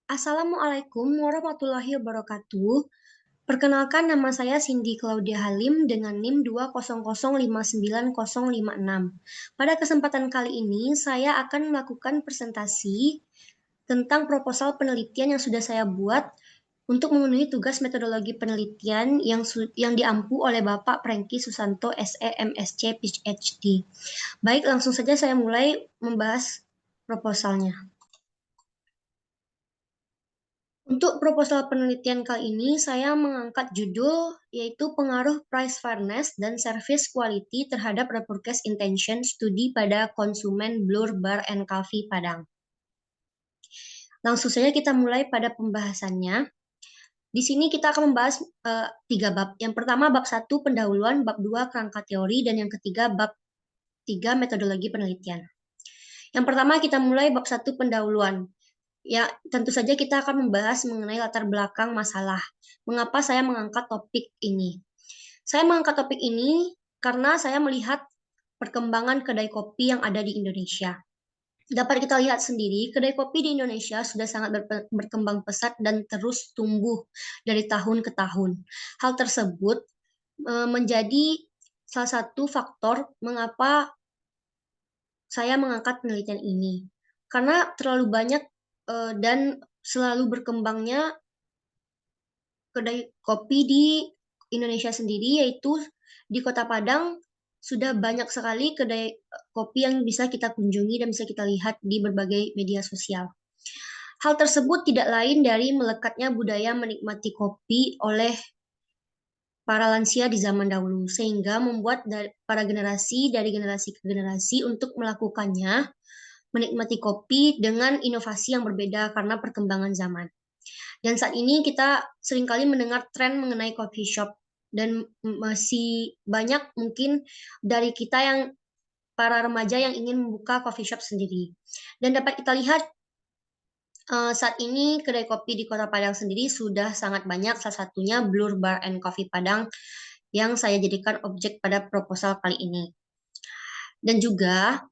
Assalamualaikum warahmatullahi wabarakatuh. Perkenalkan nama saya Cindy Claudia Halim dengan NIM 200590056. Pada kesempatan kali ini saya akan melakukan presentasi tentang proposal penelitian yang sudah saya buat untuk memenuhi tugas metodologi penelitian yang diampu oleh Bapak Prengki Susanto SE MSc PhD. Baik, langsung saja saya mulai membahas proposalnya. Untuk proposal penelitian kali ini, saya mengangkat judul yaitu pengaruh price fairness dan service quality terhadap repurchase intention studi pada konsumen Blur Bar and Coffee Padang. Langsung saja kita mulai pada pembahasannya. Di sini kita akan membahas 3 bab. Yang pertama bab 1 pendahuluan, bab 2 kerangka teori, dan yang ketiga bab 3 metodologi penelitian. Yang pertama kita mulai bab 1 pendahuluan. Ya, tentu saja kita akan membahas mengenai latar belakang masalah. Mengapa saya mengangkat topik ini? Saya mengangkat topik ini karena saya melihat perkembangan kedai kopi yang ada di Indonesia. Dapat kita lihat sendiri, kedai kopi di Indonesia sudah sangat berkembang pesat dan terus tumbuh dari tahun ke tahun. Hal tersebut menjadi salah satu faktor mengapa saya mengangkat penelitian ini. Karena terlalu banyak dan selalu berkembangnya kedai kopi di Indonesia sendiri, yaitu di Kota Padang sudah banyak sekali kedai kopi yang bisa kita kunjungi dan bisa kita lihat di berbagai media sosial. Hal tersebut tidak lain dari melekatnya budaya menikmati kopi oleh para lansia di zaman dahulu, sehingga membuat para generasi dari generasi ke generasi untuk melakukannya, menikmati kopi dengan inovasi yang berbeda karena perkembangan zaman. Dan saat ini kita seringkali mendengar tren mengenai coffee shop dan masih banyak mungkin dari kita yang para remaja yang ingin membuka coffee shop sendiri. Dan dapat kita lihat saat ini kedai kopi di Kota Padang sendiri sudah sangat banyak, salah satunya Blur Bar and Coffee Padang yang saya jadikan objek pada proposal kali ini. Dan juga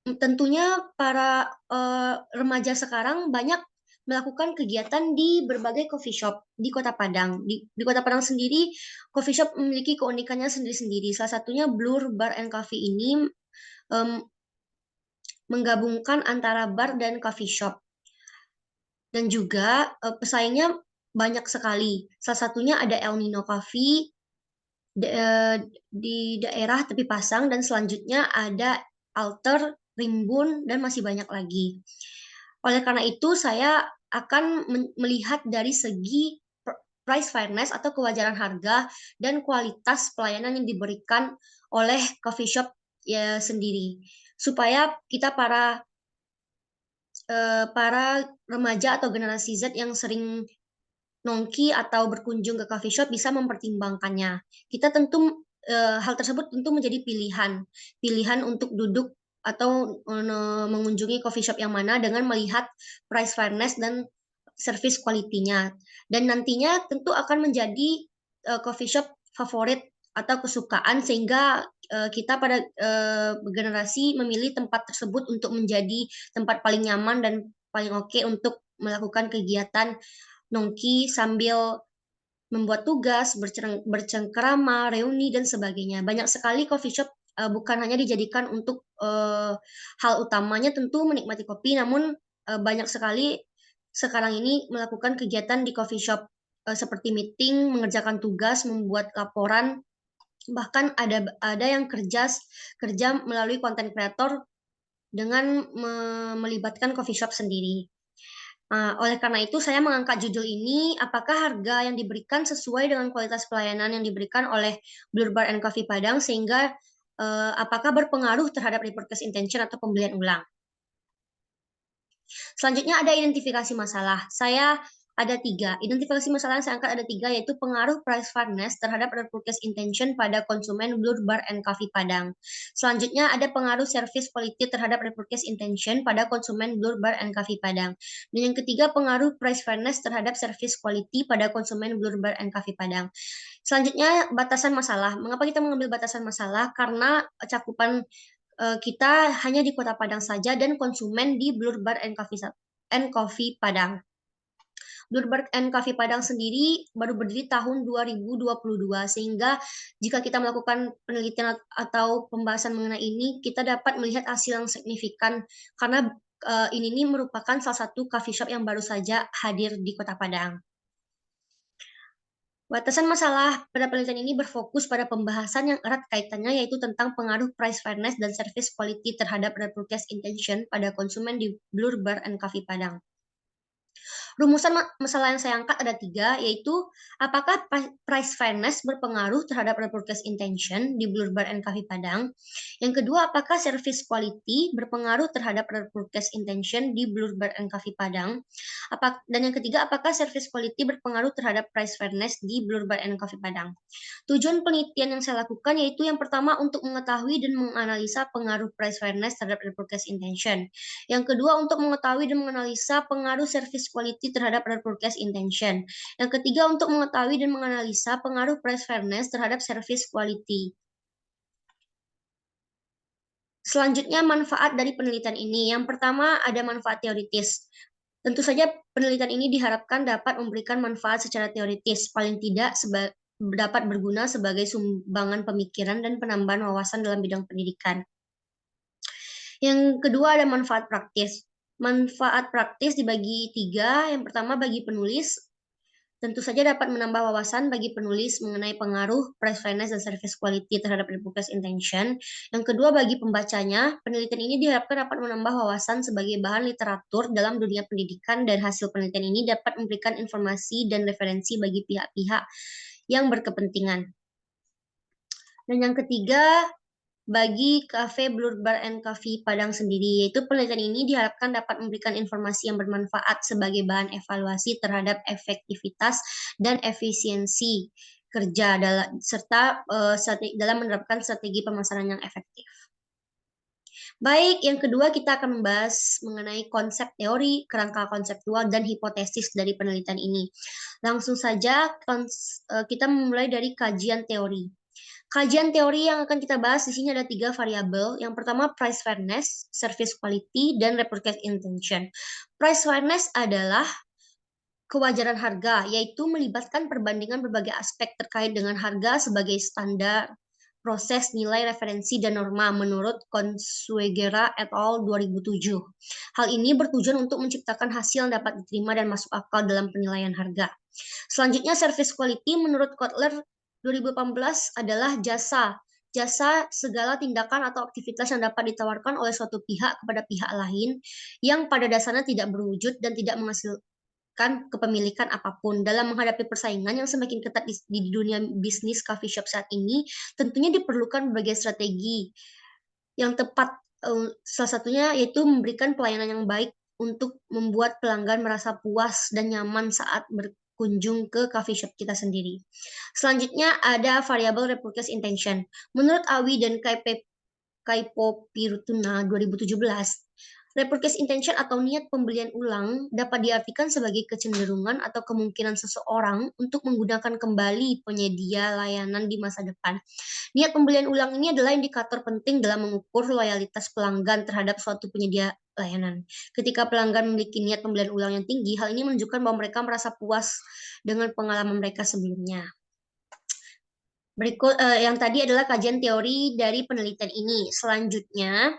tentunya para remaja sekarang banyak melakukan kegiatan di berbagai coffee shop di Kota Padang. Di Kota Padang sendiri, coffee shop memiliki keunikannya sendiri-sendiri. Salah satunya Blur Bar and Coffee ini menggabungkan antara bar dan coffee shop. Dan juga pesaingnya banyak sekali. Salah satunya ada El Nino Coffee di daerah Tepi Pasang, dan selanjutnya ada Alter, Rimbun, dan masih banyak lagi. Oleh karena itu, saya akan melihat dari segi price fairness atau kewajaran harga dan kualitas pelayanan yang diberikan oleh coffee shop ya sendiri, supaya kita para remaja atau generasi Z yang sering nongki atau berkunjung ke coffee shop bisa mempertimbangkannya. Kita tentu hal tersebut tentu menjadi pilihan untuk duduk atau mengunjungi coffee shop yang mana dengan melihat price fairness dan service quality-nya. Dan nantinya tentu akan menjadi coffee shop favorit atau kesukaan, sehingga kita pada generasi memilih tempat tersebut untuk menjadi tempat paling nyaman dan paling oke untuk melakukan kegiatan nongki sambil membuat tugas, bercengkerama, reuni, dan sebagainya. Banyak sekali coffee shop bukan hanya dijadikan untuk hal utamanya tentu menikmati kopi, namun banyak sekali sekarang ini melakukan kegiatan di coffee shop seperti meeting, mengerjakan tugas, membuat laporan, bahkan ada yang kerja melalui konten kreator dengan melibatkan coffee shop sendiri. Oleh karena itu, saya mengangkat judul ini, apakah harga yang diberikan sesuai dengan kualitas pelayanan yang diberikan oleh Blur Bar and Coffee Padang, sehingga apakah berpengaruh terhadap repurchase intention atau pembelian ulang. Selanjutnya ada identifikasi masalah. Saya ada 3. Identifikasi masalah yang saya angkat ada 3, yaitu pengaruh price fairness terhadap repurchase intention pada konsumen Blur Bar and Coffee Padang. Selanjutnya ada pengaruh service quality terhadap repurchase intention pada konsumen Blur Bar and Coffee Padang. Dan yang ketiga, pengaruh price fairness terhadap service quality pada konsumen Blur Bar and Coffee Padang. Selanjutnya, batasan masalah. Mengapa kita mengambil batasan masalah? Karena cakupan kita hanya di Kota Padang saja dan konsumen di Blur Bar and Coffee Padang. Blur Bar and Coffee Padang sendiri baru berdiri tahun 2022, sehingga jika kita melakukan penelitian atau pembahasan mengenai ini, kita dapat melihat hasil yang signifikan karena ini merupakan salah satu coffee shop yang baru saja hadir di Kota Padang. Batasan masalah pada penelitian ini berfokus pada pembahasan yang erat kaitannya, yaitu tentang pengaruh price fairness dan service quality terhadap repurchase intention pada konsumen di Blur Bar and Coffee Padang. Rumusan masalah yang saya angkat ada 3, yaitu apakah price fairness berpengaruh terhadap repurchase intention di Blur Bar and Coffee Padang? Yang kedua, apakah service quality berpengaruh terhadap repurchase intention di Blur Bar and Coffee Padang? Dan yang ketiga, apakah service quality berpengaruh terhadap price fairness di Blur Bar and Coffee Padang? Tujuan penelitian yang saya lakukan yaitu yang pertama untuk mengetahui dan menganalisa pengaruh price fairness terhadap repurchase intention. Yang kedua, untuk mengetahui dan menganalisa pengaruh service quality terhadap repurchase intention. Yang ketiga, untuk mengetahui dan menganalisa pengaruh price fairness terhadap service quality. Selanjutnya, manfaat dari penelitian ini. Yang pertama, ada manfaat teoritis. Tentu saja penelitian ini diharapkan dapat memberikan manfaat secara teoritis, paling tidak dapat berguna sebagai sumbangan pemikiran dan penambahan wawasan dalam bidang pendidikan. Yang kedua, ada manfaat praktis. Manfaat praktis dibagi 3. Yang pertama, bagi penulis, tentu saja dapat menambah wawasan bagi penulis mengenai pengaruh price fairness dan service quality terhadap repurchase intention. Yang kedua, bagi pembacanya, penelitian ini diharapkan dapat menambah wawasan sebagai bahan literatur dalam dunia pendidikan, dan hasil penelitian ini dapat memberikan informasi dan referensi bagi pihak-pihak yang berkepentingan. Dan yang ketiga, bagi Cafe Blur Bar and Coffee Padang sendiri, yaitu penelitian ini diharapkan dapat memberikan informasi yang bermanfaat sebagai bahan evaluasi terhadap efektivitas dan efisiensi kerja serta dalam menerapkan strategi pemasaran yang efektif. Baik, yang kedua kita akan membahas mengenai konsep teori, kerangka konseptual, dan hipotesis dari penelitian ini. Langsung saja kita memulai dari kajian teori. Kajian teori yang akan kita bahas di sini ada 3 variabel. Yang pertama, price fairness, service quality, dan repurchase intention. Price fairness adalah kewajaran harga, yaitu melibatkan perbandingan berbagai aspek terkait dengan harga sebagai standar, proses, nilai, referensi, dan norma menurut Consuegra et al. 2007. Hal ini bertujuan untuk menciptakan hasil yang dapat diterima dan masuk akal dalam penilaian harga. Selanjutnya, service quality menurut Kotler 2018 adalah jasa segala tindakan atau aktivitas yang dapat ditawarkan oleh suatu pihak kepada pihak lain yang pada dasarnya tidak berwujud dan tidak menghasilkan kepemilikan apapun. Dalam menghadapi persaingan yang semakin ketat di dunia bisnis coffee shop saat ini, tentunya diperlukan berbagai strategi yang tepat. Salah satunya yaitu memberikan pelayanan yang baik untuk membuat pelanggan merasa puas dan nyaman saat berkunjung ke coffee shop kita sendiri. Selanjutnya ada variabel repurchase intention. Menurut Awi dan Kaipopirutuna 2017, repurchase intention atau niat pembelian ulang dapat diartikan sebagai kecenderungan atau kemungkinan seseorang untuk menggunakan kembali penyedia layanan di masa depan. Niat pembelian ulang ini adalah indikator penting dalam mengukur loyalitas pelanggan terhadap suatu penyedia layanan. Ketika pelanggan memiliki niat pembelian ulang yang tinggi, hal ini menunjukkan bahwa mereka merasa puas dengan pengalaman mereka sebelumnya. Berikut yang tadi adalah kajian teori dari penelitian ini. Selanjutnya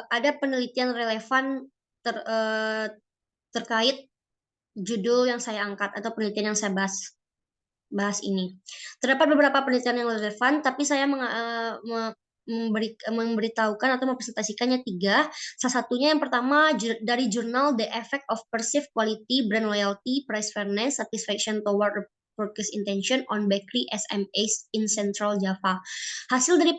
ada penelitian relevan terkait judul yang saya angkat atau penelitian yang saya bahas ini. Terdapat beberapa penelitian yang relevan, tapi saya memberitahukan atau mempresentasikannya 3. Salah satunya yang pertama dari jurnal The Effect of Perceived Quality, Brand Loyalty, Price Fairness, Satisfaction Toward Repurchase Intention on Bakery SMEs in Central Java. Hasil dari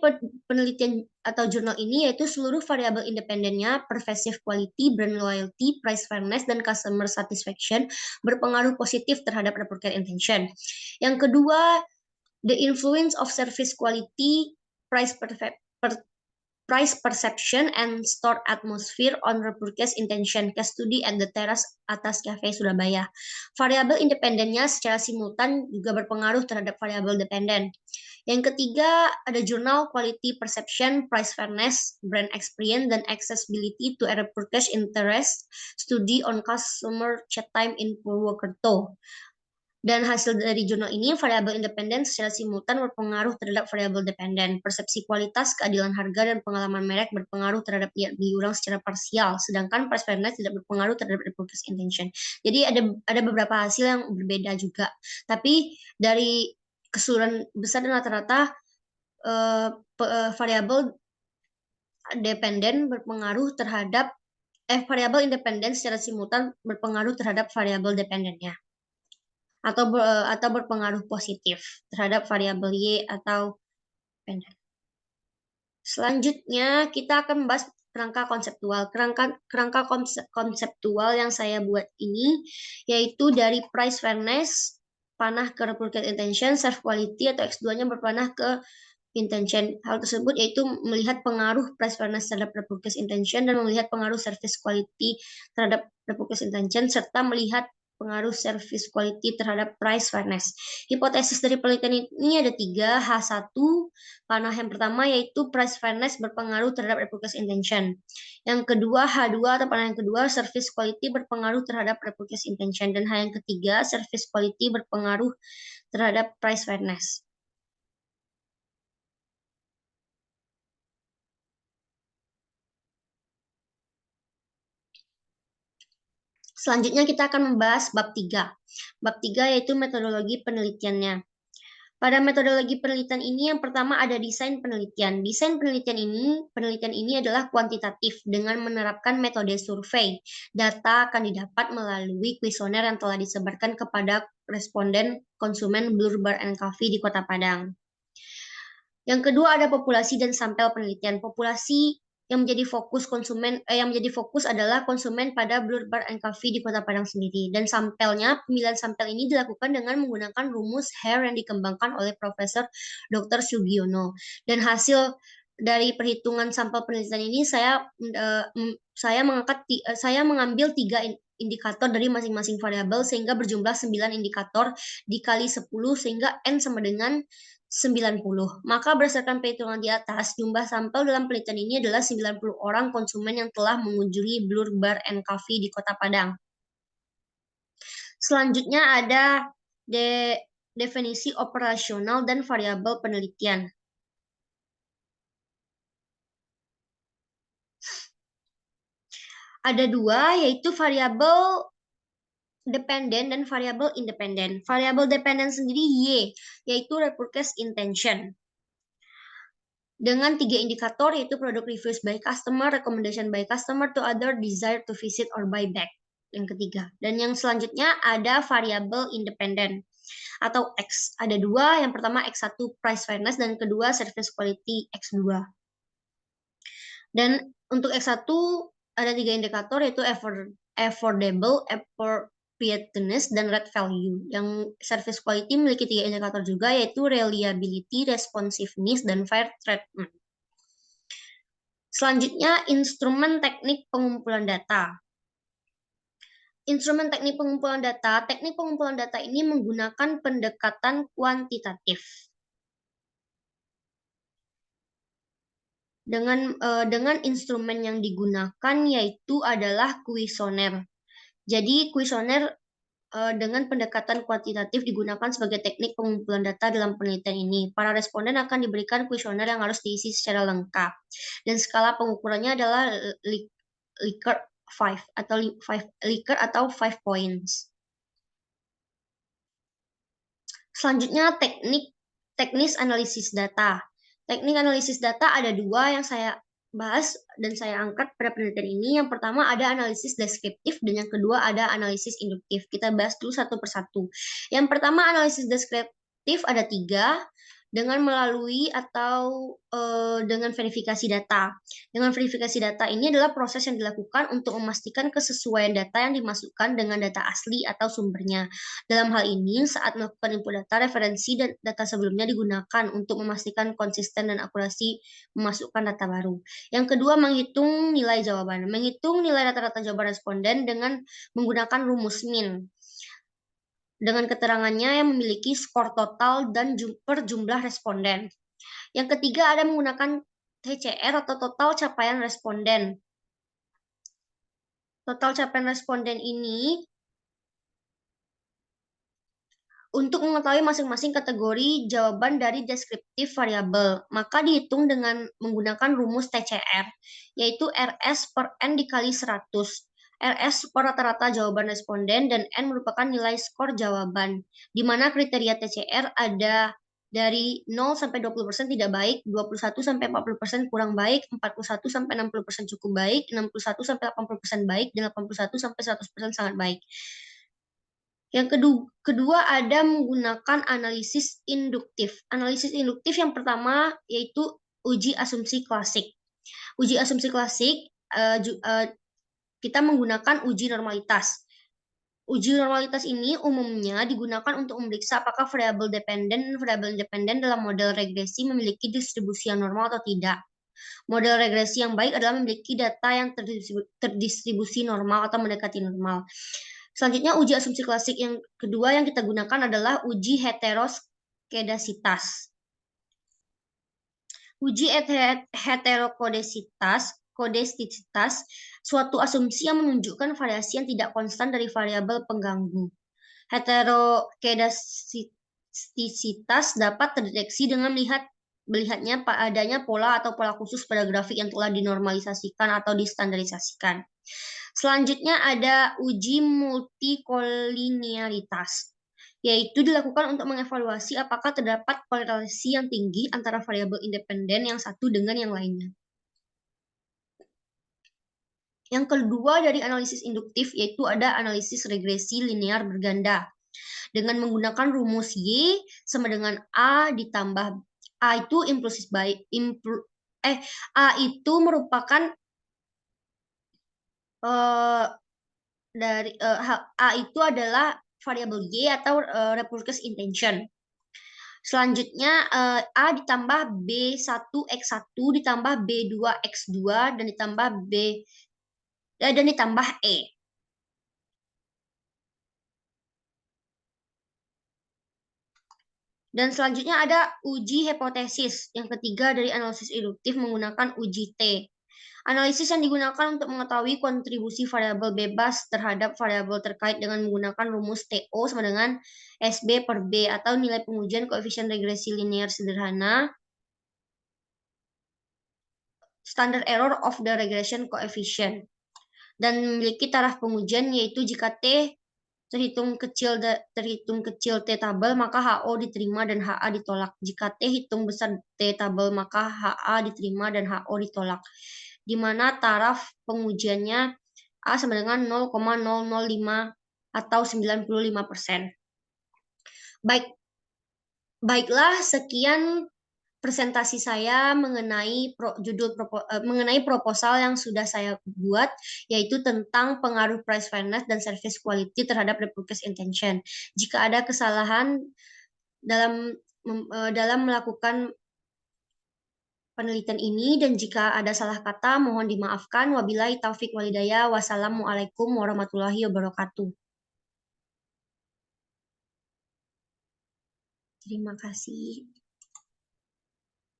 penelitian atau jurnal ini yaitu seluruh variabel independennya, pervasive quality, brand loyalty, price fairness, dan customer satisfaction berpengaruh positif terhadap repurchase intention. Yang kedua, the influence of service quality, price perception, and store atmosphere on repurchase intention. Case study at the Terrace Atas Cafe Surabaya. Variabel independennya secara simultan juga berpengaruh terhadap variabel dependen. Yang ketiga ada jurnal Quality Perception, Price Fairness, Brand Experience, dan Accessibility to a Reportage Interest Study on Customer Chat Time in Purwokerto. Dan hasil dari jurnal ini, variabel independen secara simultan berpengaruh terhadap variabel dependen. Persepsi kualitas, keadilan harga, dan pengalaman merek berpengaruh terhadap lihat diulang secara parsial, sedangkan price fairness tidak berpengaruh terhadap repurchase intention. Jadi ada beberapa hasil yang berbeda juga. Tapi dari keseluruhan besar dan rata-rata variabel dependen berpengaruh terhadap variabel independen secara simultan berpengaruh terhadap variabel dependennya atau berpengaruh positif terhadap variabel Y atau pendek. Selanjutnya kita akan membahas kerangka konseptual. Kerangka konseptual yang saya buat ini yaitu dari price fairness panah ke repurchase intention, serve quality atau X2-nya berpanah ke intention. Hal tersebut yaitu melihat pengaruh price fairness terhadap repurchase intention dan melihat pengaruh service quality terhadap repurchase intention serta melihat pengaruh service quality terhadap price fairness. Hipotesis dari penelitian ini ada 3. H1 panah yang pertama yaitu price fairness berpengaruh terhadap repurchase intention. Yang kedua H2 atau panah yang kedua service quality berpengaruh terhadap repurchase intention, dan H yang ketiga service quality berpengaruh terhadap price fairness. Selanjutnya kita akan membahas bab 3. Bab 3 yaitu metodologi penelitiannya. Pada metodologi penelitian ini yang pertama ada desain penelitian. Desain penelitian ini adalah kuantitatif dengan menerapkan metode survei. Data akan didapat melalui kuesioner yang telah disebarkan kepada responden konsumen Blur Bar and Coffee di Kota Padang. Yang kedua ada populasi dan sampel penelitian. Populasi yang menjadi fokus adalah konsumen pada Blur Bar and Coffee di Kota Padang sendiri. Dan pemilihan sampel ini dilakukan dengan menggunakan rumus Hare yang dikembangkan oleh Profesor Dr. Sugiono. Dan hasil dari perhitungan sampel penelitian ini saya mengambil 3 indikator dari masing-masing variabel sehingga berjumlah 9 indikator dikali 10 sehingga N sama dengan 90. Maka berdasarkan perhitungan di atas, jumlah sampel dalam penelitian ini adalah 90 orang konsumen yang telah mengunjungi Blur Bar and Coffee di Kota Padang. Selanjutnya ada definisi operasional dan variabel penelitian. Ada 2, yaitu variabel dependen dan variabel independen. Variabel dependen sendiri Y, yaitu repurchase intention. Dengan 3 indikator yaitu product reviews by customer, recommendation by customer to other, desire to visit or buy back. Yang ketiga. Dan yang selanjutnya ada variabel independen atau X. Ada 2, yang pertama X1 price fairness dan kedua service quality X2. Dan untuk X1 ada 3 indikator yaitu affordable, appropriateness, dan red value. Yang service quality memiliki 3 indikator juga yaitu reliability, responsiveness, dan fair treatment. Selanjutnya instrumen teknik pengumpulan data. Instrumen teknik pengumpulan data. Teknik pengumpulan data ini menggunakan pendekatan kuantitatif. Dengan instrumen yang digunakan yaitu adalah kuesioner. Jadi kuesioner dengan pendekatan kuantitatif digunakan sebagai teknik pengumpulan data dalam penelitian ini. Para responden akan diberikan kuesioner yang harus diisi secara lengkap. Dan skala pengukurannya adalah Likert 5 points. Selanjutnya teknis analisis data. Teknik analisis data ada 2 yang saya bahas dan saya angkat pada penelitian ini. Yang pertama ada analisis deskriptif dan yang kedua ada analisis induktif. Kita bahas dulu satu persatu. Yang pertama analisis deskriptif ada 3 dengan melalui atau dengan verifikasi data. Dengan verifikasi data ini adalah proses yang dilakukan untuk memastikan kesesuaian data yang dimasukkan dengan data asli atau sumbernya. Dalam hal ini, saat melakukan input data, referensi dan data sebelumnya digunakan untuk memastikan konsisten dan akurasi memasukkan data baru. Yang kedua, menghitung nilai jawaban. Menghitung nilai rata-rata jawaban responden dengan menggunakan rumus MIN. dengan keterangannya yang memiliki skor total dan per jumlah responden. Yang ketiga ada menggunakan TCR atau total capaian responden. Total capaian responden ini untuk mengetahui masing-masing kategori jawaban dari deskriptif variabel, maka dihitung dengan menggunakan rumus TCR, yaitu RS per N dikali 100. RS per rata-rata jawaban responden dan N merupakan nilai skor jawaban, di mana kriteria TCR ada dari 0 sampai 20% tidak baik, 21 sampai 40% kurang baik, 41 sampai 60% cukup baik, 61 sampai 80% baik, dan 81 sampai 100% sangat baik. Yang kedua ada menggunakan analisis induktif. Analisis induktif yang pertama yaitu uji asumsi klasik. Uji asumsi klasik kita menggunakan uji normalitas. Uji normalitas ini umumnya digunakan untuk memeriksa apakah variabel dependen dan variabel independen dalam model regresi memiliki distribusi yang normal atau tidak. Model regresi yang baik adalah memiliki data yang terdistribusi normal atau mendekati normal. Selanjutnya, uji asumsi klasik yang kedua yang kita gunakan adalah uji heteroskedasitas. Uji heterokodesitas, suatu asumsi yang menunjukkan variasi yang tidak konstan dari variabel pengganggu. Heterokedasitas dapat terdeteksi dengan melihatnya adanya pola atau pola khusus pada grafik yang telah dinormalisasikan atau distandarisasikan. Selanjutnya ada uji multikolinearitas, yaitu dilakukan untuk mengevaluasi apakah terdapat korelasi yang tinggi antara variabel independen yang satu dengan yang lainnya. Yang kedua dari analisis induktif yaitu ada analisis regresi linear berganda. Dengan menggunakan rumus Y sama dengan A ditambah A itu impulsif baik A itu merupakan dari A itu adalah variabel Y atau repurchase intention. Selanjutnya A ditambah B1X1 ditambah B2X2 dan ditambah E. Dan selanjutnya ada uji hipotesis. Yang ketiga dari analisis induktif menggunakan uji T. Analisis yang digunakan untuk mengetahui kontribusi variabel bebas terhadap variabel terkait dengan menggunakan rumus TO sama dengan SB per B atau nilai pengujian koefisien regresi linear sederhana, standard error of the regression coefficient, dan memiliki taraf pengujian yaitu jika T terhitung kecil T tabel maka HO diterima dan HA ditolak. Jika T hitung besar T tabel maka HA diterima dan HO ditolak. Di mana taraf pengujiannya A sama dengan 0,005 atau 95%. Baiklah, sekian presentasi saya mengenai mengenai proposal yang sudah saya buat, yaitu tentang pengaruh price fairness dan service quality terhadap repurchase intention. Jika ada kesalahan dalam melakukan penelitian ini dan jika ada salah kata mohon dimaafkan. Wabillahi taufik walhidayah. Wassalamualaikum warahmatullahi wabarakatuh. Terima kasih.